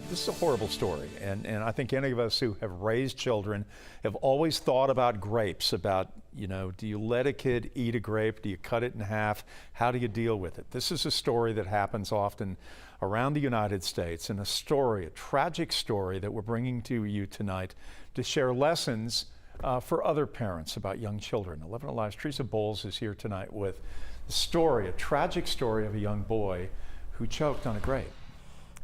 This is a horrible story, and I think any of us who have raised children have always thought about grapes, about, do you let a kid eat a grape? Do you cut it in half? How do you deal with it? This is a story that happens often around the United States, and a tragic story that we're bringing to you tonight to share lessons for other parents about young children. 11 Alive's Teresa Bowles is here tonight with a tragic story of a young boy who choked on a grape.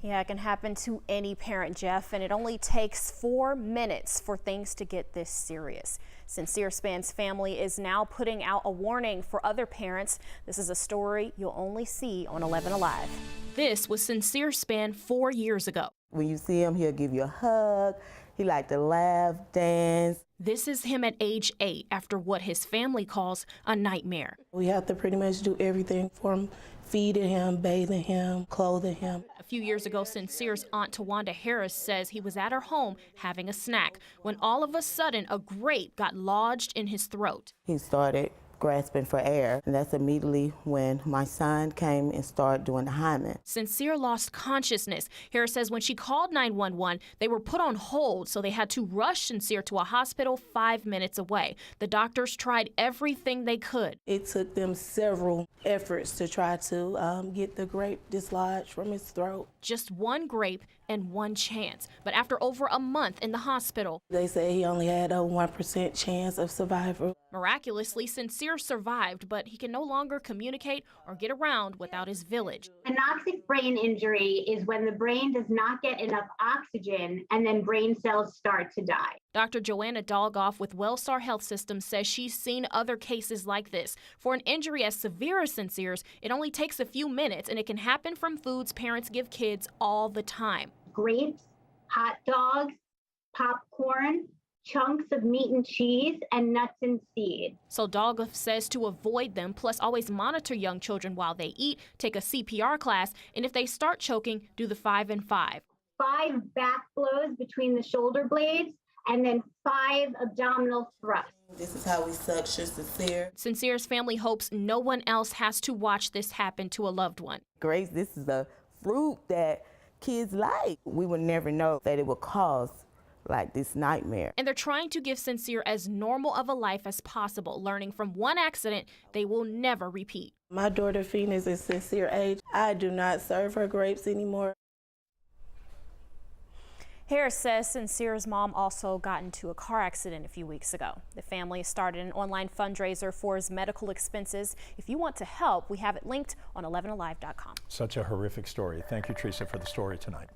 Yeah, it can happen to any parent, Jeff, and it only takes 4 minutes for things to get this serious. Sincere Span's family is now putting out a warning for other parents. This is a story you'll only see on 11 Alive. This was Sincere Span 4 years ago. When you see him, he'll give you a hug. He liked to laugh, dance. This is him at age 8 after what his family calls a nightmare. We have to pretty much do everything for him, feeding him, bathing him, clothing him. A few years ago, Sincere's aunt Tawanda Harris says he was at her home having a snack when all of a sudden a grape got lodged in his throat. He started grasping for air, and that's immediately when my son came and started doing the hymen. Sincere lost consciousness. Harris says when she called 911, they were put on hold, so they had to rush Sincere to a hospital 5 minutes away. The doctors tried everything they could. It took them several efforts to try to get the grape dislodged from his throat. Just one grape and one chance. But after over a month in the hospital, they say he only had a 1% chance of survival. Miraculously, Sincere survived, but he can no longer communicate or get around without his village. Anoxic brain injury is when the brain does not get enough oxygen and then brain cells start to die. Dr. Joanna Dolgoff with Wellstar Health System says she's seen other cases like this. For an injury as severe as Sincere's, it only takes a few minutes, and it can happen from foods parents give kids all the time. Grapes, hot dogs, popcorn, chunks of meat and cheese, and nuts and seeds. So Dolgoff says to avoid them, plus always monitor young children while they eat, take a CPR class, and if they start choking, do the 5 and 5. 5 back blows between the shoulder blades, and then 5 abdominal thrusts. This is how we suction Sincere. Sincere's family hopes no one else has to watch this happen to a loved one. Grace, this is a fruit that kids like. We would never know that it would cause like this nightmare. And they're trying to give Sincere as normal of a life as possible, learning from one accident they will never repeat. My daughter Phoenix is Sincere age. I do not serve her grapes anymore. Harris says Sincere's mom also got into a car accident a few weeks ago. The family started an online fundraiser for his medical expenses. If you want to help, we have it linked on 11alive.com. Such a horrific story. Thank you, Teresa, for the story tonight.